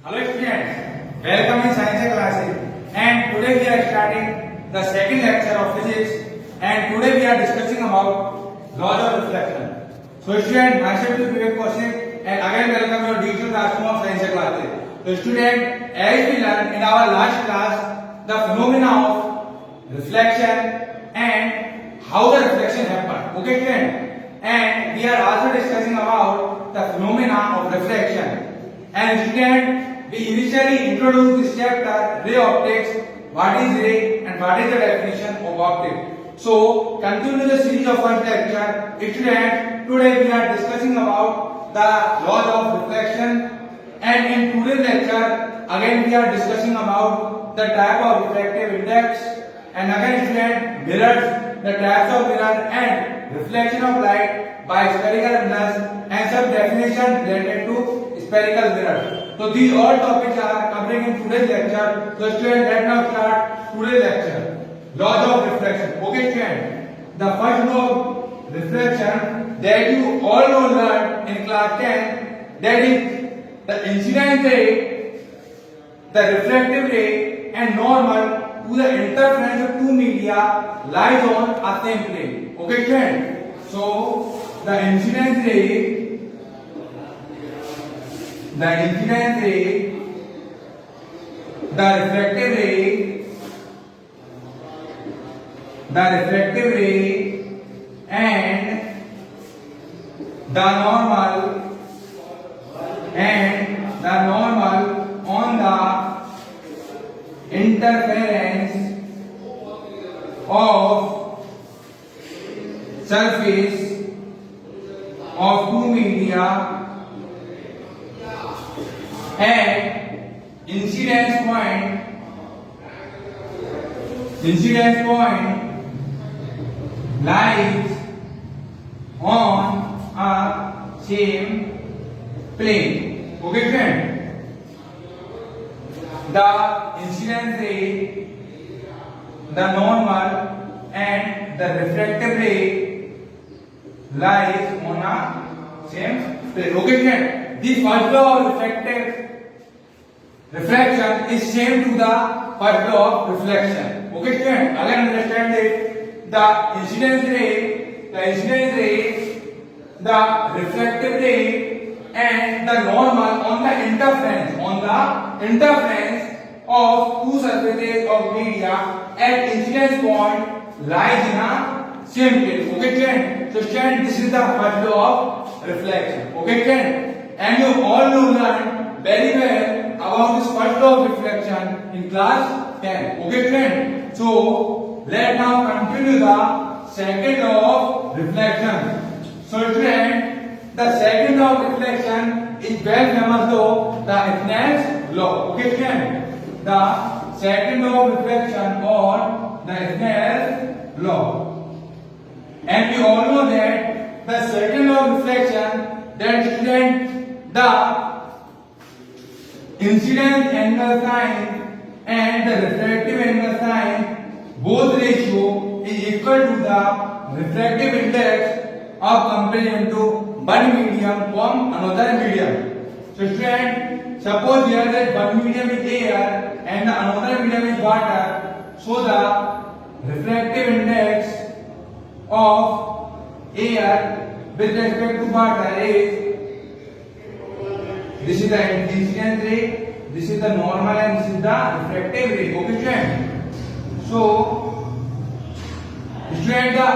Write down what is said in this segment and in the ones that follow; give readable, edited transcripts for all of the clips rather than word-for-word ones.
Hello students, welcome in science classes and today we are starting the second lecture of physics and today we are discussing about laws of reflection. So students, myself will be a question and again welcome your digital classroom of science classes. So students, as we learned in our last class the phenomena of reflection and how the reflection happens. Okay students? And we are also discussing about the phenomena of reflection. And student, we initially introduced this chapter ray optics, what is ray and what is the definition of optics. So continue the series of first lecture. Student, today we are discussing about the laws of reflection and in today's lecture again we are discussing about the type of refractive index and again student mirrors, the types of mirror and reflection of light by spherical mirrors and some definition related to spherical mirrors. So these all topics are covering in today's lecture. So students, let now start today's lecture. Laws of reflection. Okay students, the first law of reflection that you all know learned in class 10, that is the incident ray, the refractive ray and normal to the interference of two media lies on a same plane. Okay students, so the incident ray, the refractive ray and the normal on the interference of surface of two media and incidence point lies on a same plane. Okay friend, the incidence ray, the normal and the refractive ray lies on a same plane. Okay friend, the first law of refraction is same to the first law of reflection. Okay student, again understand it. The incidence ray, the refractive ray and the normal on the interference of two surfaces of media at incidence point lies in a same plane. Okay student, so student, this is the first law of reflection. Okay student, and you all know learn very well about this first law of reflection in class 10. Okay friend, so let now continue the second law of reflection. So friend, the second law of reflection is well famous law, the Snell's law. Okay friend, the second law of reflection or the Snell's law. And we all know that the second law of reflection, that student, the incident angle sign and the refractive angle sign, both ratio is equal to the refractive index of comparison to one medium from another medium. So student, suppose here that one medium is air and the another medium is water. So the refractive index of air with respect to water is, this is the incident ray, this is the normal and this is the refractive ray. Okay student, so student, the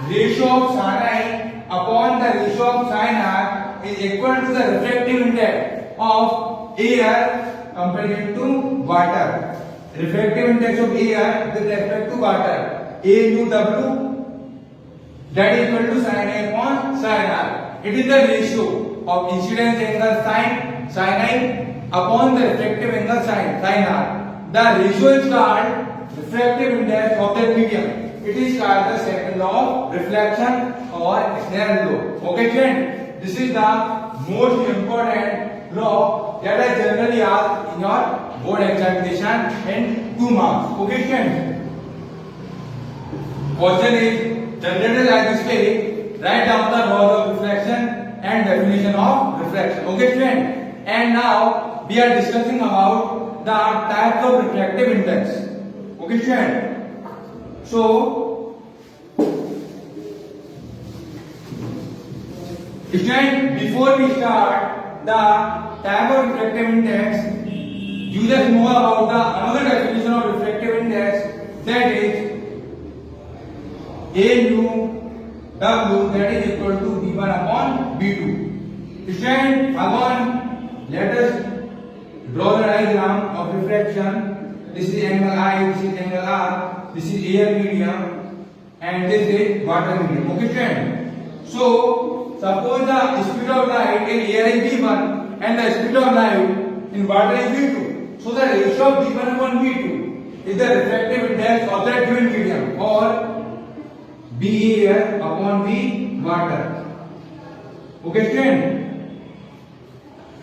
ratio of sin I upon the ratio of sin r is equal to the refractive index of air compared to water. Refractive index of air with respect to water, A nu W, that is equal to sin I upon sin r. It is the ratio of incidence angle sin I upon the refractive angle sin r. The ratio is called refractive index of that medium. It is called the second law of reflection or Snell's law. Okay friend, this is the most important law that is generally asked in your board examination in 2 marks. Okay friend, question is generated like this way. Write down the laws of reflection and definition of reflection. Okay friend, and now we are discussing about the types of refractive index. Okay, student. So, student, before we start the type of refractive index, you just know about the another definition of refractive index, that is AU W, that is equal to B1 upon B2. Student, again let us draw the diagram of refraction. This is angle I, this is angle R, this is air medium, and this is water medium. Okay, student. So suppose the speed of light in air is V1 and the speed of light in water is V2. So the ratio of V1 upon V2 is the refractive index of that given medium, or B air upon V water. Okay, student.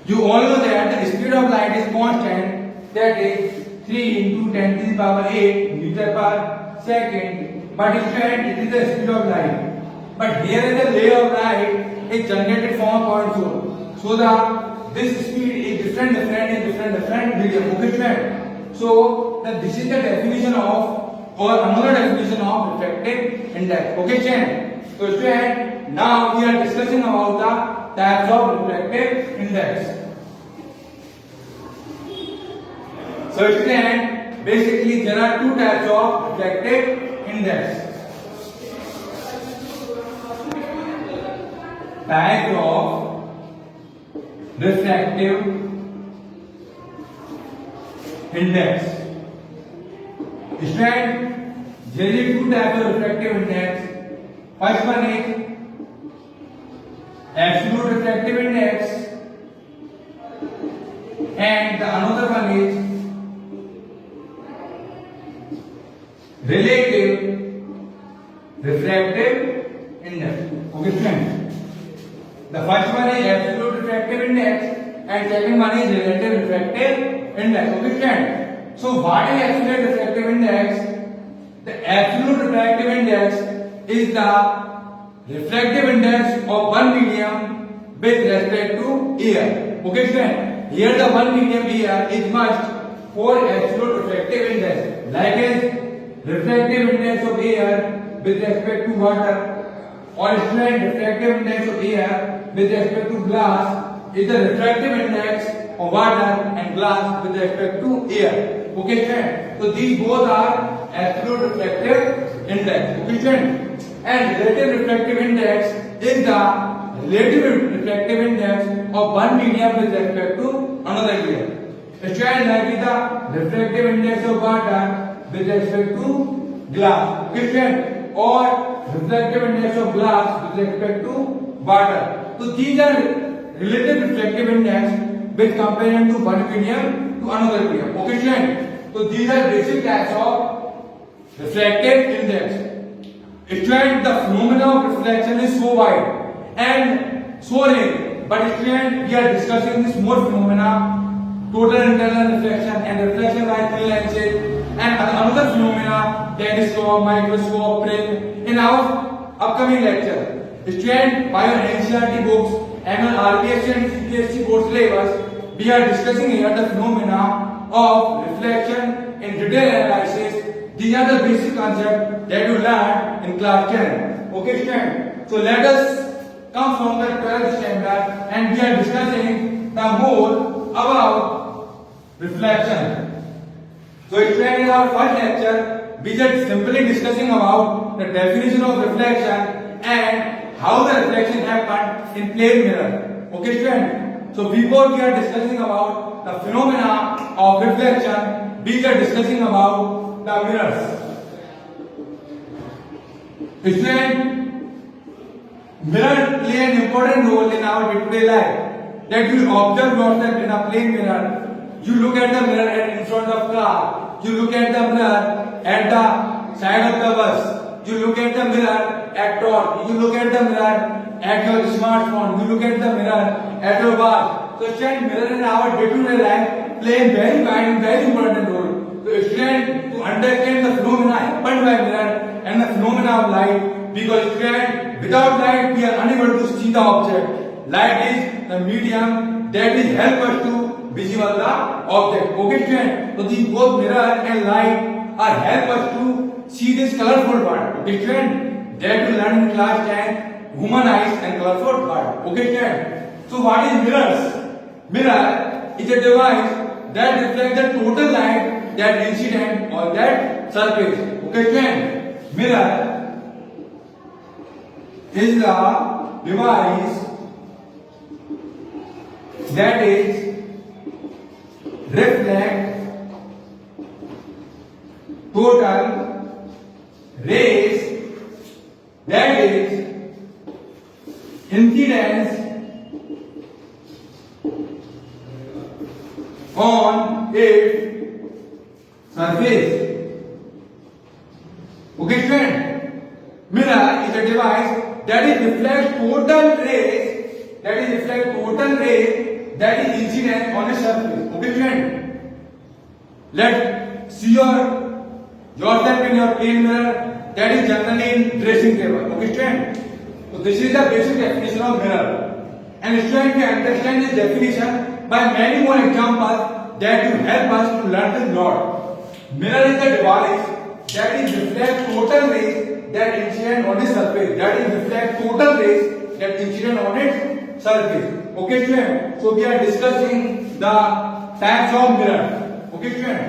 You all know that the speed of light is constant, that is 3 into 10 to the power 8 meter per second. But student, it is the speed of light. But here is the ray of light is generated from a point source. So this speed is different in different medium. Okay, student. So this is the definition of, or another definition of refractive index. Okay, student. So student, now we are discussing about the types of refractive index. So student, basically there are two types of refractive index. Type of refractive index. Student, there is two types of refractive index. First one is absolute refractive index, and the another one is relative refractive index. Okay, student. The first one is absolute refractive index and second one is relative refractive index. Okay, student. So what is absolute refractive index? The absolute refractive index is the refractive index of one medium with respect to air. Okay, student. Here the one medium air is must for absolute refractive index, like as refractive index of air with respect to water, or student, refractive index of air with respect to glass is the refractive index of water and glass with respect to air. Okay, student. So these both are absolute refractive index. Okay, student. And relative refractive index is the relative refractive index of one medium with respect to another medium. Student, like the refractive index of water with respect to glass. Okay, student. Or refractive index of glass with respect to water. So these are relative refractive index with comparison to one medium to another medium. Okay, student. So these are basic types of refractive index. Student, the phenomena of reflection is so wide and so rare, but student, we are discussing this more phenomena: total internal reflection and reflection by thin lenses, and another phenomena, telescope, microscope, prism, in our upcoming lecture. Student, by your NCERT books and on RPSC and CPSC board syllabus, we are discussing here the phenomena of reflection in detailed analysis. These are the basic concepts that you learned in class 10. Okay, student. So let us come from the 12th standard and we are discussing the more about reflection. So student, in our first lecture, we are simply discussing about the definition of reflection and how the reflection happened in plane mirror. Okay, student. So before we are discussing about the phenomena of reflection, we are discussing about the mirrors. Student, mirror play an important role in our day-to-day life. That you observe yourself in a plane mirror. You look at the mirror in front of car. You look at the mirror at the side of the bus. You look at the mirror at door. You look at the mirror at your smartphone. You look at the mirror at your bath. So student, mirror in our day-to-day life play a very wide and very important role. So student, to understand the phenomena happened by mirror and the phenomena of light, because student, without light we are unable to see the object. Light is the medium that is help us to visible the object. Okay, student. So these both mirror and light are help us to see this colorful part. Okay, student. That we learn in class 10, human eyes and colorful part. Okay, student. So what is mirrors? Mirror is a device that reflects the total light that incident on that surface. Okay, student. Mirror is the device that is reflect total rays that is incidence on its surface. Okay, friend. Mirror is a device that is reflect total rays that is incident on a surface. Okay, friend. Let's see yourself in your plain mirror that is generally in dressing table. Okay, friend. So this is the basic definition of mirror. And student can understand this definition by many more examples that will help us to learn this lot. Mirror is the device that is reflect total rays that incident on its surface. That is reflect total rays that incident on its surface. Okay, student. So we are discussing the types of mirror. Okay, student.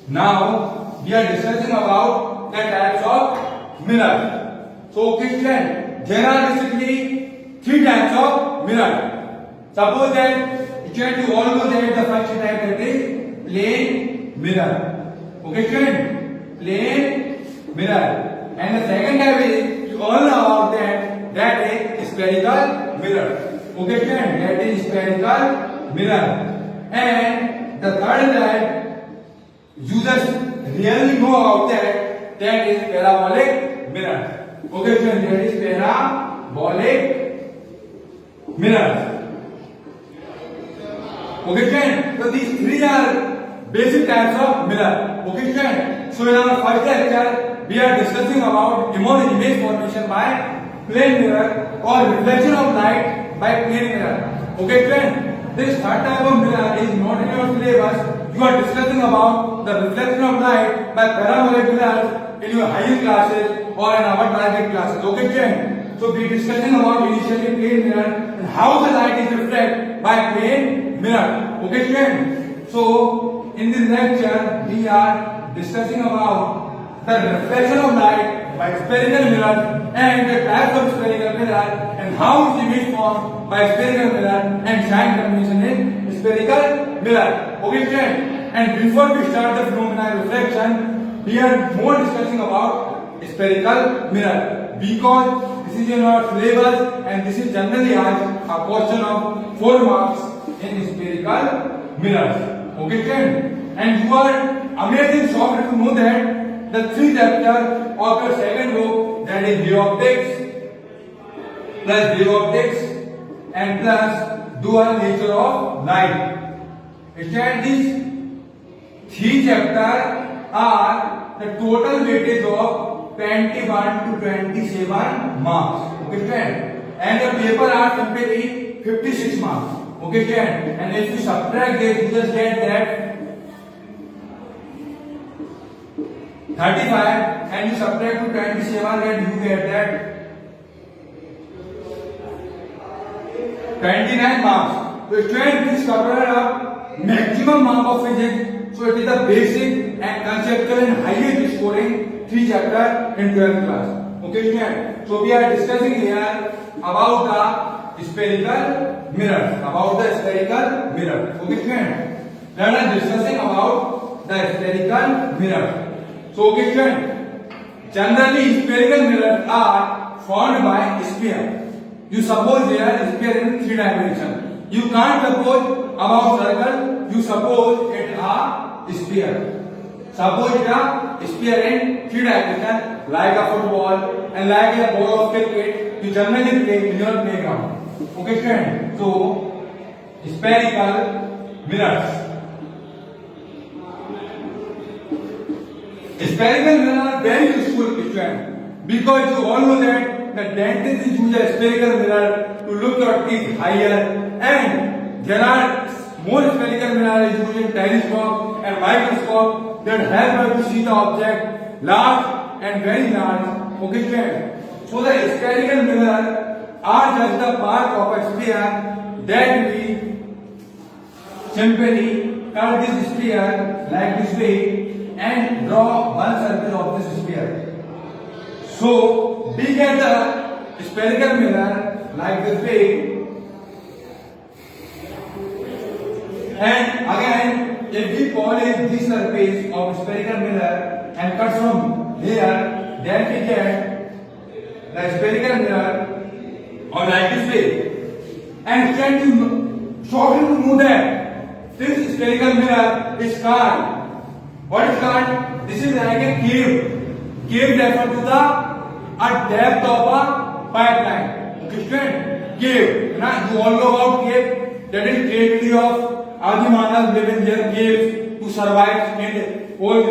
Now we are discussing about the types of mirror. So, okay, student. There are basically three types of mirror. Suppose that student, you all know that the first type that is plane mirror. Okay, student. Plane mirror. And the second type is, you all know about that is spherical mirror. Okay, student, that is spherical mirror. And the third type, users really know about that is parabolic mirror. Okay, student, that is parabolic mirror. Okay, student, so these three are basic types of mirror. Okay, student, so in our first lecture, we are discussing about image formation by plane mirror or reflection of light by plane mirror. Okay, friend. This third type of mirror is not in your syllabus. You are discussing about the reflection of light by parabolic mirrors in your higher classes or in our private classes. Okay, friend. So we are discussing about initially plane mirror and how the light is reflected by plane mirror. Okay, friend. So in this lecture, we are discussing about the reflection of light by spherical mirror and the types of spherical mirror and how is image formed by spherical mirror and shine combination in spherical mirror. Okay, friend. And before we start the phenomena reflection, we are more discussing about spherical mirror because this is in our syllabus and this is generally asked a question of 4 marks in spherical mirrors. Okay, friend. And you are amazing shocked to know that the 3 chapter of your second book, that is ray optics plus wave optics and plus dual nature of light. And these 3 chapters are the total weightage of 21 to 27 marks. Okay, friend. And the paper are simply 56 marks. Okay, friend. And if you subtract this, you just get that 35 and you subtract to 27 and you get that 29 marks. So student, this covered up maximum mark of physics. So it is the basic and conceptual and highest scoring 3 chapter in 12th class. Okay, student. So we are discussing here about the spherical mirror. Okay, student. We are discussing about the spherical mirror. So, okay, student, generally spherical mirrors are formed by sphere. You suppose there is sphere in 3 dimensions. You can't suppose about circle. You suppose it a sphere. Suppose it a sphere in 3 dimensions, like a football and like a ball of cricket. You generally play in your playground. Okay, student. So, spherical mirrors. Spherical mirror are very useful, student, because you all know that the dentist use a spherical mirror to look your teeth higher, and there are More spherical mirror is used in telescope and microscope that help us to see the object large and very large. Okay, student. So the spherical mirror are just the part of a sphere that we simply cut this sphere like this way and draw one surface of this sphere. So we get the spherical mirror like this way. And again, if we polish this surface of spherical mirror and cut from here, then we get the spherical mirror or like this way. And can you shortly to know that this spherical mirror is called, what is called? This is like a cave. Cave refers to a depth of a pipeline. Okay, student? Cave. You all know about cave. That is creativity of Adi Manas live in their caves to survive in old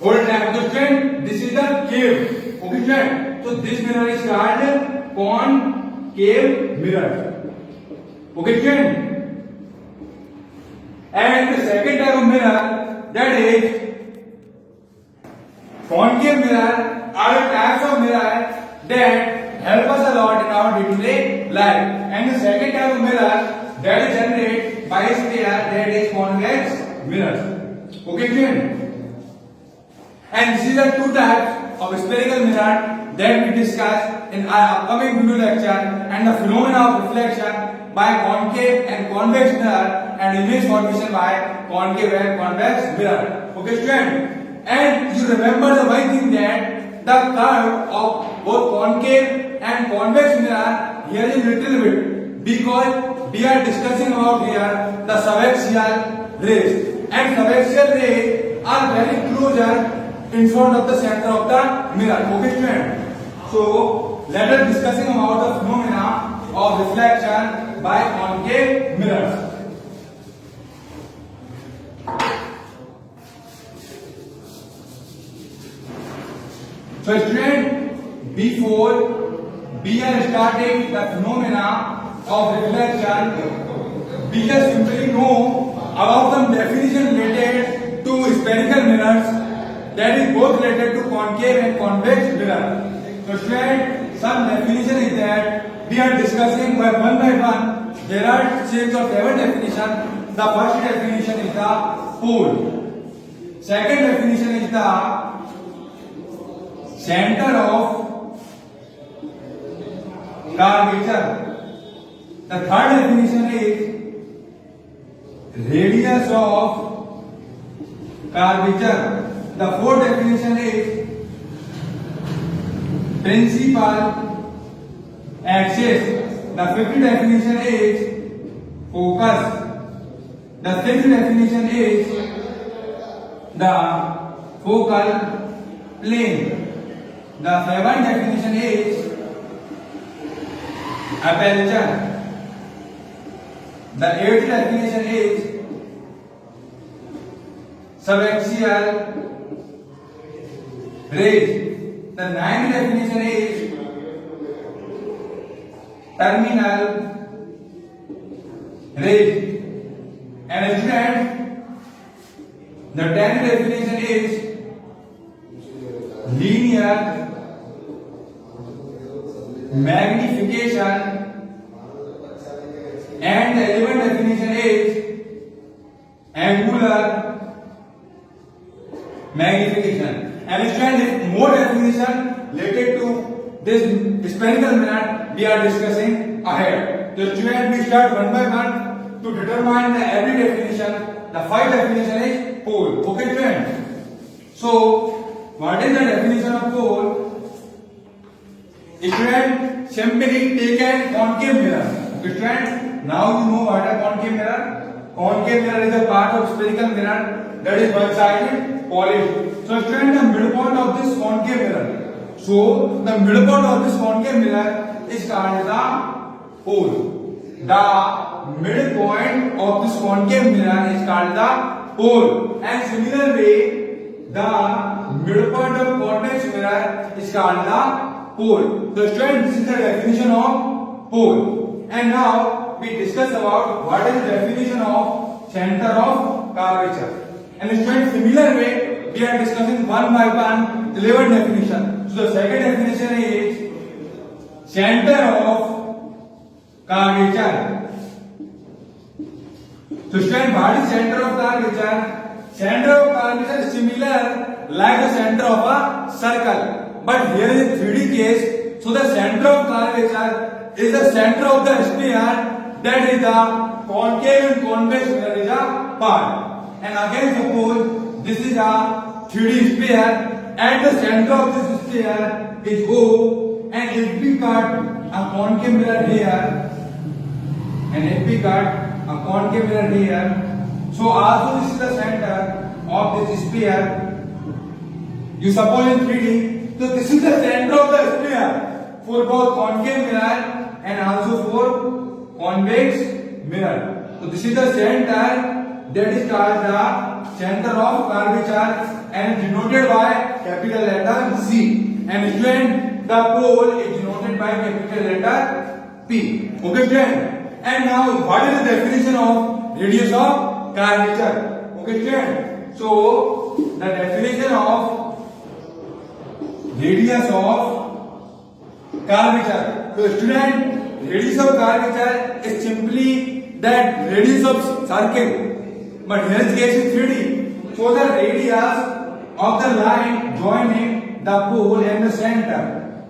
time. So friend, this is the cave. Okay, friend. So this mirror is called concave mirror. Okay, friend. And the second type of mirror, that is concave mirror, are types of mirror that help us a lot in our day-to-day life. And the second type of mirror that is generated by a sphere, that is convex mirror. Okay, friend? And these are two types of spherical mirror that we discuss in our upcoming video lecture, and the phenomena of reflection by concave and convex mirror and image formation by concave and convex mirror. Okay, student? And you remember the one thing that the curve of both concave and convex mirror here is little bit, because we are discussing about here the subaxial rays, and subaxial rays are very closer in front of the center of the mirror. Okay, student? So let us discussing about the phenomena of reflection by concave mirrors. So student, before we are starting the phenomena of reflection, we just simply know about some definition related to spherical mirrors, that is both related to concave and convex mirror. So student, some definition is that we are discussing by one. There are 6 or 7 definitions. The first definition is the pole. Second definition is the center of curvature. The third definition is radius of curvature. The fourth definition is principal axis. The fifth definition is focus. The sixth definition is the focal plane. The seventh definition is aperture. The eighth definition is subaxial rays. The ninth definition is terminal rays. And student, the 10th definition is linear magnification. And the 11th definition is angular magnification. And student, more definition related to this spherical mirror we are discussing ahead. So student, we start one by one to determine the every definition. The first definition is pole. Okay, student? So, what is the definition of pole? Student, simply take a concave mirror. Okay, student? Now you know what a concave mirror. Concave mirror is a part of spherical mirror that is one-sided, polished. So, student, the midpoint of this concave mirror. So, the midpoint of this concave mirror is called the pole. The midpoint of this concave mirror is called the pole. And similarly, the midpoint of convex mirror is called the pole. So, student, this is the definition of pole. And now we discuss about what is the definition of center of curvature. And in similar way, we are discussing one by one the 11 definition. So the second definition is center of curvature. So student, what is center of curvature? Center of curvature is similar like the center of a circle, but here is a 3D case. So the center of curvature is the center of the sphere, that is the concave and convex mirror is a part. And again suppose this is a 3D sphere and the center of this sphere is O, and if we cut a concave mirror here and if we cut a concave mirror here, so also this is the center of this sphere. You suppose in 3D, so this is the center of the sphere for both concave mirror and also for convex mirror. So this is the center that is called the center of curvature and denoted by capital letter C. And student, the pole is denoted by capital letter P. Okay student. And now what is the definition of radius of curvature? Okay student. So the definition of radius of curvature. So student, radius of curvature is simply that radius of circle, but here is case is 3D. So the radius of the line joining the pole and the center,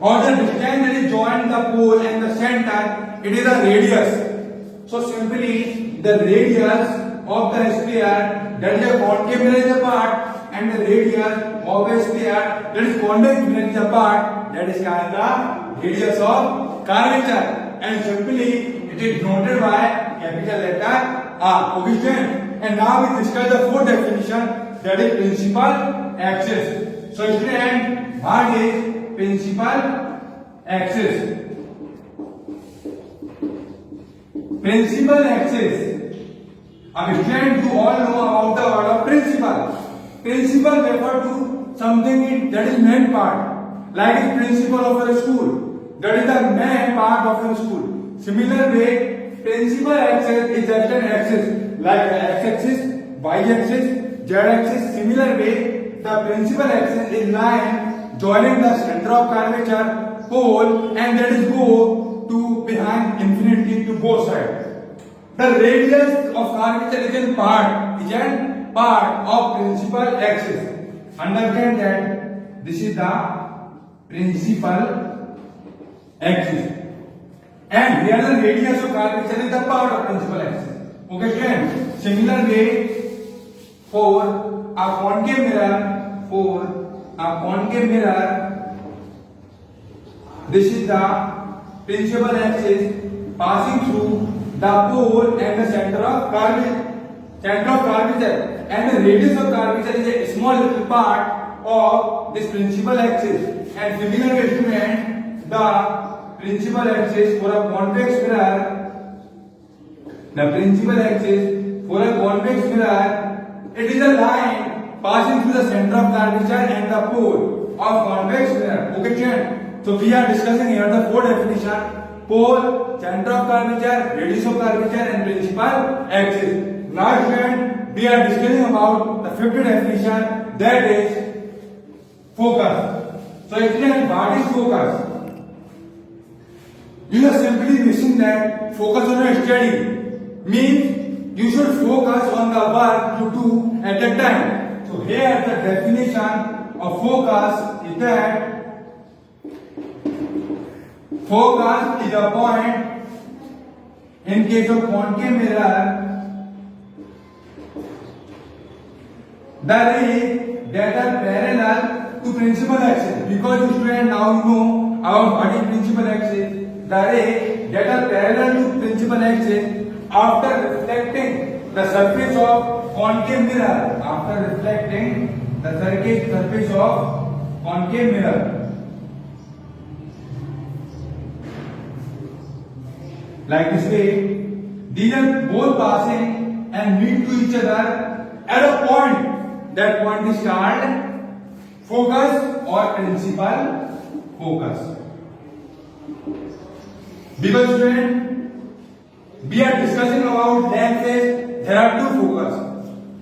or the distance that is joining the pole and the center, it is a radius. So simply the radius of the sphere, that is a concave mirror is a part, and the radius of a sphere, that is convex mirror is a part, that is called the radius of curvature. And simply it is denoted by capital letter R. Okay student. And now we discuss the fourth definition, that is principal axis. So student, what is principal axis? Principal axis. Student, you all know about the word of principal. Principal refer to something that is main part, like the principal of a school. That is the main part of a school. Similar way, principal axis is just an axis, like the x-axis, y-axis, z-axis. Similar way, the principal axis is line joining the center of curvature, pole, and that is go to behind infinity to both sides. The radius of curvature is a part of principal axis. Understand that this is the principal axis, and here the radius of curvature is the part of principal axis. Okay student. Similar way, for a concave mirror, this is the principal axis passing through the pole and the center of curvature, and the radius of curvature is a small little part of this principal axis. And similar way student, the principal axis for a convex mirror, it is a line passing through the center of curvature and the pole of convex mirror. Okay student. So we are discussing here the four definition: pole, center of curvature, radius of curvature, and principal axis. Now student, we are discussing about the fifth definition, that is focus. So student, what is focus? You are simply missing that focus on a study. Means you should focus on the work you do at that time. So here the definition of focus is that focus is a point in case of concave mirror, the ray that are parallel to principal axis. Because student, now you know about what is principal axis. The ray that are parallel to principal axis, after reflecting the surface of concave mirror, like this way, these are both passing and meet to each other at a point. That point is called focus or principal focus. Because student, we are discussing about length phase. There are two focus,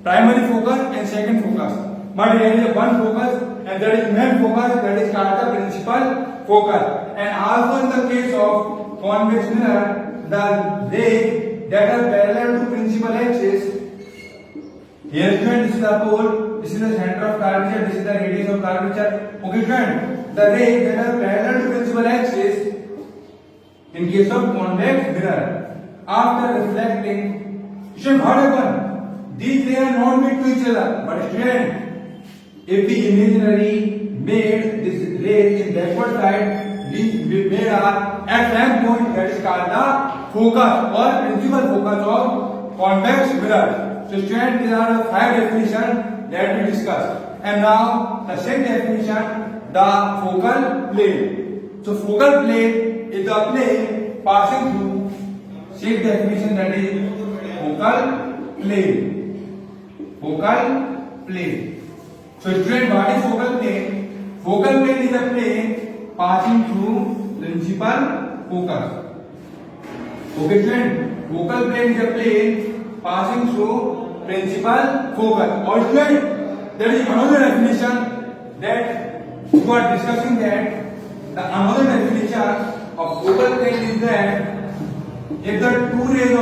primary focus and second focus. But here is one focus and there is main focus, that is called the principal focus. And also in the case of convex mirror, the rays that are parallel to principal axis. Here student, this is the pole, this is the center of curvature, this is the radius of curvature. Okay student, the rays that are parallel to principal axis in case of convex mirror, after reflecting, student, what happen? These rays are not meet to each other, but student, if we imaginary made this rays in backward side, we made at same point, that is called the focus or principal focus of convex mirror. So student, these are the 5 definitions that we discussed. And now the sixth definition, the focal plane. So focal plane is the plane passing through. Sixth definition, that is focal plane. Focal plane. So student, what is focal plane? Focal plane is a plane passing through principal focus. Okay student, focal plane is a plane passing through principal focus. Or student, there is another definition that you are discussing, that the another definition of focal plane is that if the two rays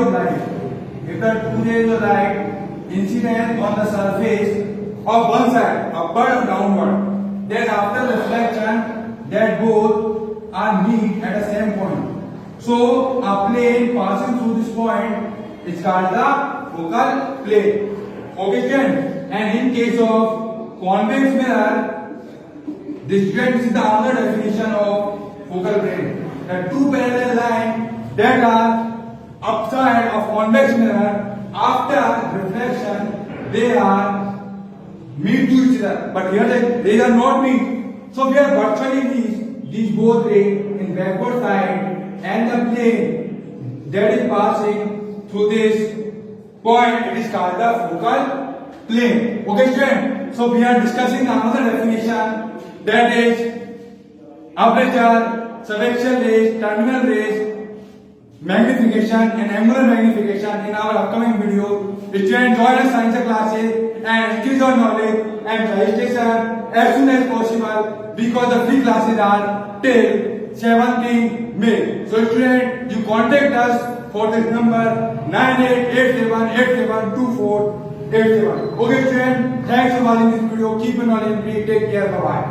of light incident on the surface of one side, upward or downward, then after reflection, that both are meet at the same point. So a plane passing through this point is called the focal plane. Okay student, and in case of convex mirror, this student is the other definition of focal plane. The two parallel lines that are upside of convex mirror, after reflection, they are meet to each other. But here they are not meet. So we are virtually these both rays in backward side, and the plane that is passing through this point, it is called the focal plane. Okay student, so we are discussing another definition, that is aperture, subaxial rays, terminal rays, magnification and angular magnification in our upcoming video. Student, join us science classes and increase your knowledge and registration as soon as possible, because the free classes are till 17 May. So student, you contact us for this number 9887872487. Okay student, thanks for watching this video. Keep your knowledge, take care, bye bye.